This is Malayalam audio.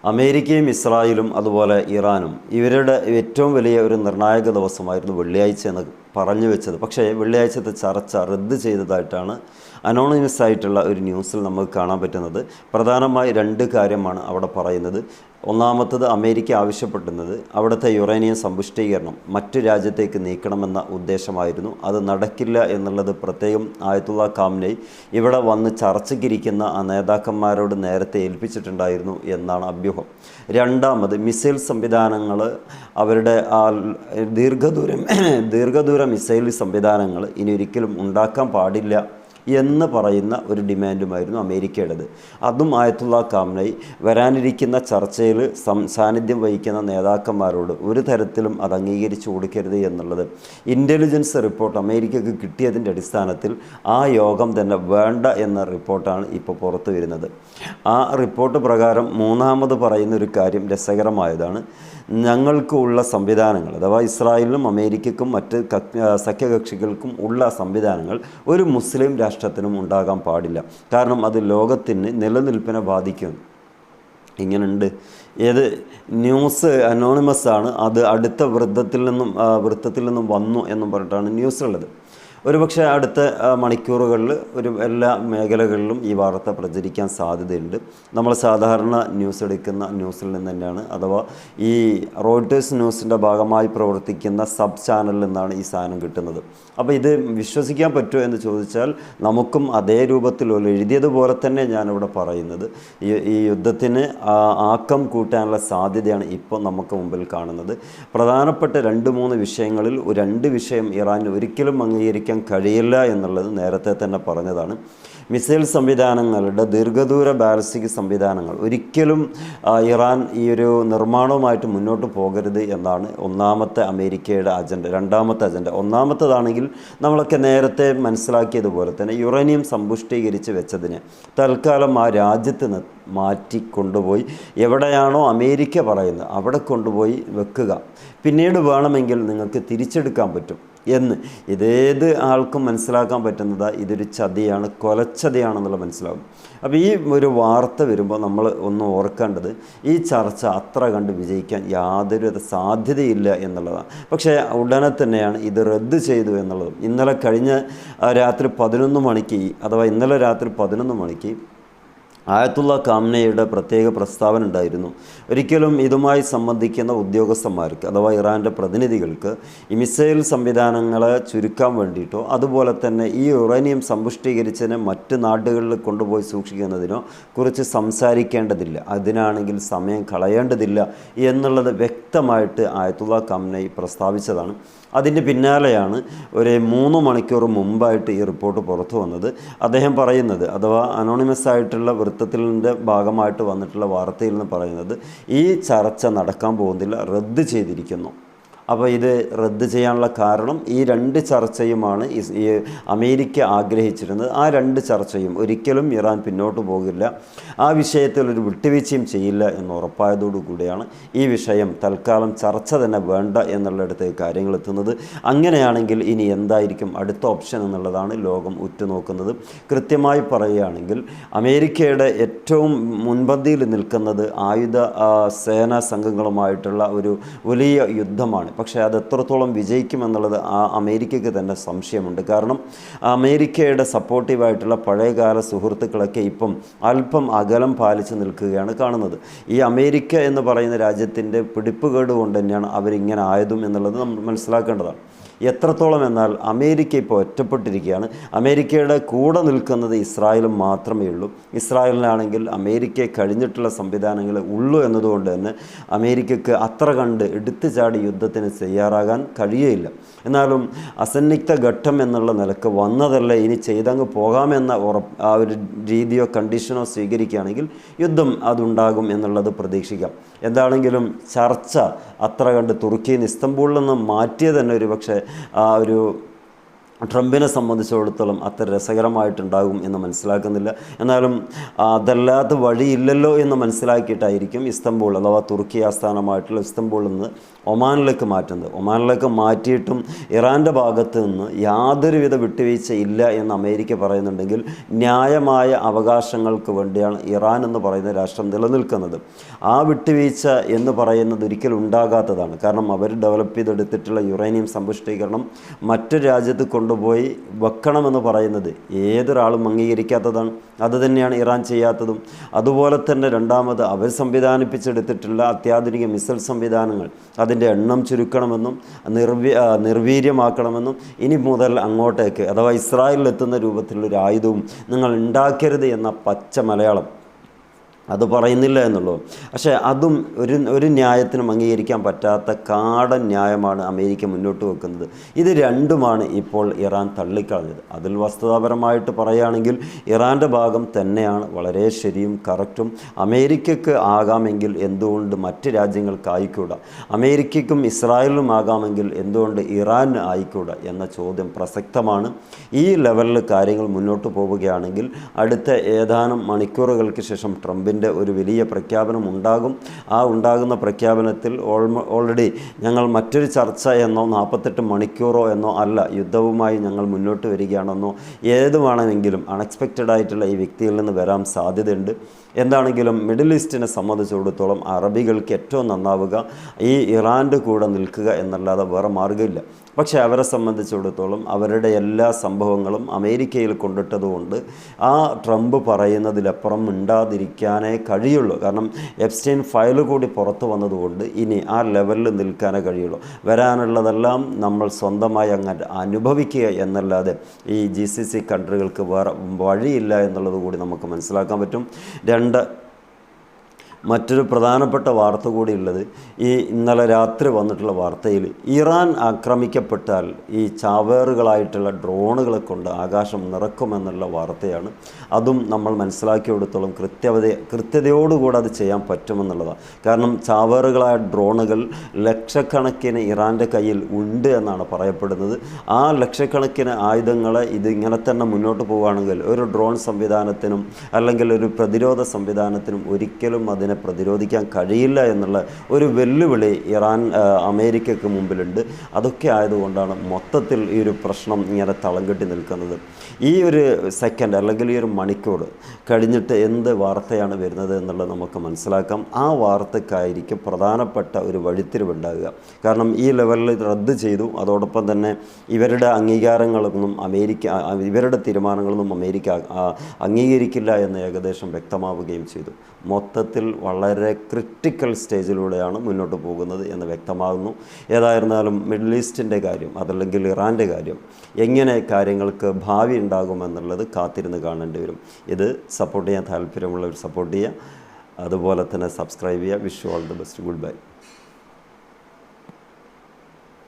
അമേരിക്കയും ഇസ്രായേലും അതുപോലെ ഇറാനും ഇവരുടെ ഏറ്റവും വലിയ ഒരു നിർണായക ദിവസമായിരുന്നു വെള്ളിയാഴ്ച എന്ന് പറഞ്ഞു വെച്ചത്. പക്ഷേ വെള്ളിയാഴ്ചത്തെ ചർച്ച റദ്ദ് ചെയ്തതായിട്ടാണ് അനോണിമസ് ആയിട്ടുള്ള ഒരു ന്യൂസിൽ നമുക്ക് കാണാൻ പറ്റുന്നത്. പ്രധാനമായി രണ്ട് കാര്യമാണ് അവിടെ പറയുന്നത്. ഒന്നാമത്തത്, അമേരിക്ക ആവശ്യപ്പെടുന്നത് അവിടുത്തെ യുറേനിയം സമ്പുഷ്ടീകരണം മറ്റു രാജ്യത്തേക്ക് നീക്കണമെന്ന ഉദ്ദേശമായിരുന്നു. അത് നടക്കില്ല എന്നുള്ളത് പ്രത്യേകം ആയത്തുള്ള ഖാംനൈ ഇവിടെ വന്ന് ചർച്ചയ്ക്കിരിക്കുന്ന ആ നേതാക്കന്മാരോട് നേരത്തെ ഏൽപ്പിച്ചിട്ടുണ്ടായിരുന്നു എന്നാണ് അഭ്യൂഹം. രണ്ടാമത്, മിസൈൽ സംവിധാനങ്ങൾ, അവരുടെ ആ ദീർഘദൂര മിസൈൽ സംവിധാനങ്ങൾ ഇനി ഒരിക്കലും ഉണ്ടാക്കാൻ പാടില്ല എന്ന് പറയുന്ന ഒരു ഡിമാൻഡുമായിരുന്നു അമേരിക്കയുടേത്. അതും ആയത്തുള്ള ഖാംനൈ വരാനിരിക്കുന്ന ചർച്ചയിൽ സാന്നിധ്യം വഹിക്കുന്ന നേതാക്കന്മാരോട് ഒരു തരത്തിലും അത് അംഗീകരിച്ചു കൊടുക്കരുത് എന്നുള്ളത് ഇൻ്റലിജൻസ് റിപ്പോർട്ട് അമേരിക്കക്ക് കിട്ടിയതിൻ്റെ അടിസ്ഥാനത്തിൽ ആ യോഗം തന്നെ വേണ്ട എന്ന റിപ്പോർട്ടാണ് ഇപ്പോൾ പുറത്തു വരുന്നത്. ആ റിപ്പോർട്ട് പ്രകാരം മൂന്നാമത് പറയുന്ന ഒരു കാര്യം രസകരമായതാണ്. ഞങ്ങൾക്ക് ഉള്ള സംവിധാനങ്ങൾ, അഥവാ ഇസ്രായേലിനും അമേരിക്കയ്ക്കും മറ്റ് സഖ്യകക്ഷികൾക്കും ഉള്ള സംവിധാനങ്ങൾ ഒരു മുസ്ലിം രാഷ്ട്രത്തിനും ഉണ്ടാകാൻ പാടില്ല. കാരണം അത് ലോകത്തിന് നിലനിൽപ്പിനെ ബാധിക്കും. ഇങ്ങനെയുണ്ട്. ഏത് ന്യൂസ് അനോണിമസ് ആണ്, അത് അടുത്ത വൃത്തത്തിൽ നിന്നും വന്നു എന്നും പറഞ്ഞിട്ടാണ് ന്യൂസുള്ളത്. ഒരുപക്ഷെ അടുത്ത മണിക്കൂറുകളിൽ എല്ലാ മേഖലകളിലും ഈ വാർത്ത പ്രചരിക്കാൻ സാധ്യതയുണ്ട്. നമ്മൾ സാധാരണ ന്യൂസ് എടുക്കുന്ന ന്യൂസിൽ നിന്ന് തന്നെയാണ്, അഥവാ ഈ റോയിട്ടേഴ്സ് ന്യൂസിൻ്റെ ഭാഗമായി പ്രവർത്തിക്കുന്ന സബ് ചാനലിൽ നിന്നാണ് ഈ സാധനം കിട്ടുന്നത്. അപ്പോൾ ഇത് വിശ്വസിക്കാൻ പറ്റുമോ എന്ന് ചോദിച്ചാൽ നമുക്കും അതേ രൂപത്തിൽ എഴുതിയതുപോലെ തന്നെ ഞാനിവിടെ പറയുന്നത്. ഈ യുദ്ധത്തിന് ആക്കം കൂട്ടാനുള്ള സാധ്യതയാണ് ഇപ്പോൾ നമുക്ക് മുമ്പിൽ കാണുന്നത്. പ്രധാനപ്പെട്ട 2-3 വിഷയങ്ങളിൽ 2 വിഷയം ഇറാന് ഒരിക്കലും അംഗീകരിക്കാൻ കഴിയില്ല എന്നുള്ളത് നേരത്തെ തന്നെ പറഞ്ഞതാണ്. മിസൈൽ സംവിധാനങ്ങളുടെ ദീർഘദൂര ബാലിസ്റ്റിക് സംവിധാനങ്ങൾ ഒരിക്കലും ഇറാൻ ഈ ഒരു നിർമ്മാണവുമായിട്ട് മുന്നോട്ട് പോകരുത് എന്നാണ് ഒന്നാമത്തെ അമേരിക്കയുടെ അജണ്ട. രണ്ടാമത്തെ അജണ്ട, ഒന്നാമത്തേതാണെങ്കിൽ നമ്മളൊക്കെ നേരത്തെ മനസ്സിലാക്കിയതുപോലെ തന്നെ യുറേനിയം സമ്പുഷ്ടീകരിച്ച് വെച്ചതിനെ തൽക്കാലം ആ രാജ്യത്ത് നിന്ന് മാറ്റി കൊണ്ടുപോയി എവിടെയാണോ അമേരിക്ക പറയുന്നത് അവിടെ കൊണ്ടുപോയി വെക്കുക. പിന്നീട് വേണമെങ്കിൽ നിങ്ങൾക്ക് തിരിച്ചെടുക്കാൻ പറ്റും എന്ന് ഇതേത് ആൾക്കും മനസ്സിലാക്കാൻ പറ്റുന്നത് ഇതൊരു ചതിയാണ്, കൊലച്ചതിയാണെന്നുള്ള മനസ്സിലാകും. അപ്പോൾ ഈ ഒരു വാർത്ത വരുമ്പോൾ നമ്മൾ ഒന്ന് ഓർക്കേണ്ടത് ഈ ചർച്ച അത്ര കണ്ട് വിജയിക്കാൻ യാതൊരു സാധ്യതയില്ല എന്നുള്ളതാണ്. പക്ഷേ ഉടനെ തന്നെയാണ് ഇത് റദ്ദ് ചെയ്തു എന്നുള്ളതും. ഇന്നലെ രാത്രി 11 മണിക്ക്, അഥവാ ഇന്നലെ രാത്രി 11 മണിക്ക് ആയത്തുള്ള ഖാംനയുടെ പ്രത്യേക പ്രസ്താവന ഉണ്ടായിരുന്നു. ഒരിക്കലും ഇതുമായി സംബന്ധിക്കുന്ന ഉദ്യോഗസ്ഥന്മാർക്ക്, അഥവാ ഇറാൻ്റെ പ്രതിനിധികൾക്ക് ഈ മിസൈൽ സംവിധാനങ്ങളെ ചുരുക്കാൻ വേണ്ടിയിട്ടോ അതുപോലെ തന്നെ ഈ യുറേനിയം സമ്പുഷ്ടീകരിച്ചതിനെ മറ്റ് നാടുകളിൽ കൊണ്ടുപോയി സൂക്ഷിക്കുന്നതിനോ കുറിച്ച് സംസാരിക്കേണ്ടതില്ല, അതിനാണെങ്കിൽ സമയം കളയേണ്ടതില്ല എന്നുള്ളത് വ്യക്തമായിട്ട് ആയത്തുള്ള ഖാംനൈ പ്രസ്താവിച്ചതാണ്. അതിൻ്റെ പിന്നാലെയാണ് ഒരു 3 മണിക്കൂർ മുമ്പായിട്ട് ഈ റിപ്പോർട്ട് പുറത്തു വന്നത്. അദ്ദേഹം പറയുന്നത്, അഥവാ അനോണിമസ് ആയിട്ടുള്ള വൃത്തത്തിൻ്റെ ഭാഗമായിട്ട് വന്നിട്ടുള്ള വാർത്തയിൽ നിന്ന് പറയുന്നത്, ഈ ചർച്ച നടക്കാൻ പോകുന്നില്ല, റദ്ദ് ചെയ്തിരിക്കുന്നു. അപ്പോൾ ഇത് റദ്ദ് ചെയ്യാനുള്ള കാരണം ഈ 2 ചർച്ചയുമാണ് ഈ അമേരിക്ക ആഗ്രഹിച്ചിരുന്നത്. ആ 2 ചർച്ചയും ഒരിക്കലും ഇറാൻ പിന്നോട്ട് പോകില്ല, ആ വിഷയത്തിൽ ഒരു വിട്ടുവീഴ്ചയും ചെയ്യില്ല എന്ന് ഉറപ്പായതോടുകൂടിയാണ് ഈ വിഷയം തൽക്കാലം ചർച്ച തന്നെ വേണ്ട എന്നുള്ളിടത്തേക്ക് കാര്യങ്ങൾ എത്തുന്നത്. അങ്ങനെയാണെങ്കിൽ ഇനി എന്തായിരിക്കും അടുത്ത ഓപ്ഷൻ എന്നുള്ളതാണ് ലോകം ഉറ്റുനോക്കുന്നത്. കൃത്യമായി പറയുകയാണെങ്കിൽ അമേരിക്കയുടെ ഏറ്റവും മുൻപന്തിയിൽ നിൽക്കുന്നത് ആയുധ സേനാ സംഘങ്ങളുമായിട്ടുള്ള ഒരു വലിയ യുദ്ധമാണ്. പക്ഷേ അത് എത്രത്തോളം വിജയിക്കുമെന്നുള്ളത് അമേരിക്കയ്ക്ക് തന്നെ സംശയമുണ്ട്. കാരണം അമേരിക്കയുടെ സപ്പോർട്ടീവായിട്ടുള്ള പഴയകാല സുഹൃത്തുക്കളൊക്കെ ഇപ്പം അല്പം അകലം പാലിച്ച് നിൽക്കുകയാണ് കാണുന്നത്. ഈ അമേരിക്ക എന്ന് പറയുന്ന രാജ്യത്തിൻ്റെ പിടിപ്പുകേട് കൊണ്ട് തന്നെയാണ് അവരിങ്ങനെ ആയതും എന്നുള്ളത് നമ്മൾ മനസ്സിലാക്കേണ്ടതാണ്. എത്രത്തോളം എന്നാൽ അമേരിക്ക ഇപ്പോൾ ഒറ്റപ്പെട്ടിരിക്കുകയാണ്. അമേരിക്കയുടെ കൂടെ നിൽക്കുന്നത് ഇസ്രായേലും മാത്രമേ ഉള്ളൂ. ഇസ്രായേലിനാണെങ്കിൽ അമേരിക്കയെ കഴിഞ്ഞിട്ടുള്ള സംവിധാനങ്ങൾ ഉള്ളൂ എന്നതുകൊണ്ട് തന്നെ അമേരിക്കയ്ക്ക് അത്ര കണ്ട് എടുത്തു ചാടി യുദ്ധത്തിന് തയ്യാറാകാൻ കഴിയുകയില്ല. എന്നാലും അസന്നിഗ്ധ ഘട്ടം എന്നുള്ള നിലക്ക് വന്നതല്ല, ഇനി ചെയ്തങ്ങ് പോകാമെന്ന ആ ഒരു രീതിയോ കണ്ടീഷനോ സ്വീകരിക്കുകയാണെങ്കിൽ യുദ്ധം അതുണ്ടാകും എന്നുള്ളത് പ്രതീക്ഷിക്കാം. എന്താണെങ്കിലും ചർച്ച അത്ര കണ്ട് തുർക്കിയിൽ നിന്ന് ഇസ്തംബൂളിൽ നിന്ന് മാറ്റിയത് തന്നെ ഒരു പക്ഷേ ആ ഒരു ട്രംപിനെ സംബന്ധിച്ചിടത്തോളം അത്ര രസകരമായിട്ടുണ്ടാകും എന്ന് മനസ്സിലാക്കുന്നില്ല. എന്നാലും അതല്ലാത്ത വഴിയില്ലല്ലോ എന്ന് മനസ്സിലാക്കിയിട്ടായിരിക്കും ഇസ്തംബൂൾ അഥവാ തുർക്കി ആസ്ഥാനമായിട്ടുള്ള ഇസ്തംബൂളിൽ നിന്ന് ഒമാനിലേക്ക് മാറ്റുന്നത്. ഒമാനിലേക്ക് മാറ്റിയിട്ടും ഇറാൻ്റെ ഭാഗത്ത് നിന്ന് യാതൊരുവിധ വിട്ടുവീഴ്ച ഇല്ല എന്ന് അമേരിക്ക പറയുന്നുണ്ടെങ്കിൽ ന്യായമായ അവകാശങ്ങൾക്ക് വേണ്ടിയാണ് ഇറാൻ എന്ന് പറയുന്ന രാഷ്ട്രം നിലനിൽക്കുന്നത്. ആ വിട്ടുവീഴ്ച എന്ന് പറയുന്നത് ഒരിക്കലും ഉണ്ടാകാത്തതാണ്. കാരണം അവർ ഡെവലപ്പ് ചെയ്തെടുത്തിട്ടുള്ള യുറേനിയം സമ്പുഷ്ടീകരണം മറ്റൊരു രാജ്യത്ത് കൊണ്ടുപോയി വെക്കണമെന്ന് പറയുന്നത് ഏതൊരാളും അംഗീകരിക്കാത്തതാണ്. അതുതന്നെയാണ് ഇറാൻ ചെയ്യാത്തതും. അതുപോലെ തന്നെ രണ്ടാമത് അവർ സംവിധാനിപ്പിച്ചെടുത്തിട്ടുള്ള അത്യാധുനിക മിസൈൽ സംവിധാനങ്ങൾ അതിൻ്റെ എണ്ണം ചുരുക്കണമെന്നും നിർവീര്യമാക്കണമെന്നും ഇനി മുതൽ അങ്ങോട്ടേക്ക് അഥവാ ഇസ്രായേലിലെത്തുന്ന രൂപത്തിലുള്ളൊരു ആയുധവും നിങ്ങൾ ഉണ്ടാക്കരുത് എന്ന പച്ച മലയാളം അത് പറയുന്നില്ല എന്നുള്ളൂ. പക്ഷേ അതും ഒരു ന്യായത്തിനും അംഗീകരിക്കാൻ പറ്റാത്ത കാടൻ ന്യായമാണ് അമേരിക്ക മുന്നോട്ട് വെക്കുന്നത്. ഇത് രണ്ടുമാണ് ഇപ്പോൾ ഇറാൻ തള്ളിക്കളഞ്ഞത്. അതിൽ വസ്തുതാപരമായിട്ട് പറയുകയാണെങ്കിൽ ഇറാൻ്റെ ഭാഗം തന്നെയാണ് വളരെ ശരിയും കറക്റ്റും. അമേരിക്കയ്ക്ക് ആകാമെങ്കിൽ എന്തുകൊണ്ട് മറ്റ് രാജ്യങ്ങൾക്ക് ആയിക്കൂടാ, അമേരിക്കയ്ക്കും ഇസ്രായേലിനും ആകാമെങ്കിൽ എന്തുകൊണ്ട് ഇറാന് ആയിക്കൂടാ എന്ന ചോദ്യം പ്രസക്തമാണ്. ഈ ലെവലിൽ കാര്യങ്ങൾ മുന്നോട്ട് പോവുകയാണെങ്കിൽ അടുത്ത ഏതാനും മണിക്കൂറുകൾക്ക് ശേഷം ട്രംപിൻ്റെ ഒരു വലിയ പ്രഖ്യാപനം ഉണ്ടാകും. ആ ഉണ്ടാകുന്ന പ്രഖ്യാപനത്തിൽ ഓൾറെഡി ഞങ്ങൾ മറ്റൊരു ചർച്ച എന്നോ 48 മണിക്കൂറോ എന്നോ അല്ല, യുദ്ധവുമായി ഞങ്ങൾ മുന്നോട്ട് വരികയാണെന്നോ ഏതുവാണെങ്കിലും അൺഎക്സ്പെക്റ്റഡ് ആയിട്ടുള്ള ഈ വ്യക്തിയിൽ നിന്ന് വരാൻ സാധ്യതയുണ്ട്. എന്താണെങ്കിലും മിഡിൽ ഈസ്റ്റിനെ സംബന്ധിച്ചിടത്തോളം അറബികൾക്ക് ഏറ്റവും നന്നാവുക ഈ ഇറാൻ്റെ കൂടെ നിൽക്കുക എന്നല്ലാതെ വേറെ മാർഗ്ഗമില്ല. പക്ഷേ അവരെ സംബന്ധിച്ചിടത്തോളം അവരുടെ എല്ലാ സംഭവങ്ങളും അമേരിക്കയിൽ കൊണ്ടിട്ടതുകൊണ്ട് ആ ട്രംപ് പറയുന്നതിലപ്പുറം മിണ്ടാതിരിക്കാനേ കഴിയുള്ളൂ. കാരണം എപ്സ്റ്റൈൻ ഫയൽ കൂടി പുറത്തു വന്നതുകൊണ്ട് ഇനി ആ ലെവലിൽ നിൽക്കാനേ കഴിയുള്ളൂ. വരാനുള്ളതെല്ലാം നമ്മൾ സ്വന്തമായി അങ്ങ് അനുഭവിക്കുക എന്നല്ലാതെ ഈ GCC കൺട്രികൾക്ക് വേറെ വഴിയില്ല എന്നുള്ളത് കൂടി നമുക്ക് മനസ്സിലാക്കാൻ പറ്റും. മറ്റൊരു പ്രധാനപ്പെട്ട വാർത്ത കൂടിയുള്ളത് ഈ ഇന്നലെ രാത്രി വന്നിട്ടുള്ള വാർത്തയിൽ ഇറാൻ ആക്രമിക്കപ്പെട്ടാൽ ഈ ചാവേറുകളായിട്ടുള്ള ഡ്രോണുകളെ കൊണ്ട് ആകാശം നിറക്കുമെന്നുള്ള വാർത്തയാണ്. അതും നമ്മൾ മനസ്സിലാക്കിയെടുത്തോളം കൃത്യതയോടുകൂടെ അത് ചെയ്യാൻ പറ്റുമെന്നുള്ളതാണ്. കാരണം ചാവേറുകളായ ഡ്രോണുകൾ ലക്ഷക്കണക്കിന് ഇറാൻ്റെ കയ്യിൽ ഉണ്ട് എന്നാണ് പറയപ്പെടുന്നത്. ആ ലക്ഷക്കണക്കിന് ആയുധങ്ങളെ ഇതിങ്ങനെ തന്നെ മുന്നോട്ട് പോവുകയാണെങ്കിൽ ഒരു ഡ്രോൺ സംവിധാനത്തിനും അല്ലെങ്കിൽ ഒരു പ്രതിരോധ സംവിധാനത്തിനും ഒരിക്കലും അതിനെ പ്രതിരോധിക്കാൻ കഴിയില്ല എന്നുള്ള ഒരു വെല്ലുവിളി അമേരിക്കയ്ക്ക് മുമ്പിലുണ്ട്. അതൊക്കെ ആയതുകൊണ്ടാണ് മൊത്തത്തിൽ ഈ ഒരു പ്രശ്നം ഇങ്ങനെ തളം കെട്ടി നിൽക്കുന്നത്. ഈ ഒരു സെക്കൻഡ് അല്ലെങ്കിൽ ഈ ഒരു മണിക്കൂർ കഴിഞ്ഞിട്ട് എന്ത് വാർത്തയാണ് വരുന്നത് എന്നുള്ളത് നമുക്ക് മനസ്സിലാക്കാം. ആ വാർത്തക്കായിരിക്കും പ്രധാനപ്പെട്ട ഒരു വഴിത്തിരിവുണ്ടാകുക. കാരണം ഈ ലെവലിൽ റദ്ദ് ചെയ്തു, അതോടൊപ്പം തന്നെ ഇവരുടെ അംഗീകാരങ്ങളൊന്നും ഇവരുടെ തീരുമാനങ്ങളൊന്നും അമേരിക്ക അംഗീകരിക്കില്ല എന്ന് ഏകദേശം വ്യക്തമാവുകയും ചെയ്തു. മൊത്തത്തിൽ വളരെ ക്രിട്ടിക്കൽ സ്റ്റേജിലൂടെയാണ് മുന്നോട്ട് പോകുന്നത് എന്ന് വ്യക്തമാകുന്നു. ഏതായിരുന്നാലും മിഡിൽ ഈസ്റ്റിൻ്റെ കാര്യം അതല്ലെങ്കിൽ ഇറാൻ്റെ കാര്യം എങ്ങനെ കാര്യങ്ങൾക്ക് ഭാവി ഉണ്ടാകുമെന്നുള്ളത് കാത്തിരുന്ന് കാണേണ്ടി വരും. ഇത് സപ്പോർട്ട് ചെയ്യാൻ താല്പര്യമുള്ളവർ സപ്പോർട്ട് ചെയ്യുക, അതുപോലെ തന്നെ സബ്സ്ക്രൈബ് ചെയ്യുക. Wish you all the best. Good bye.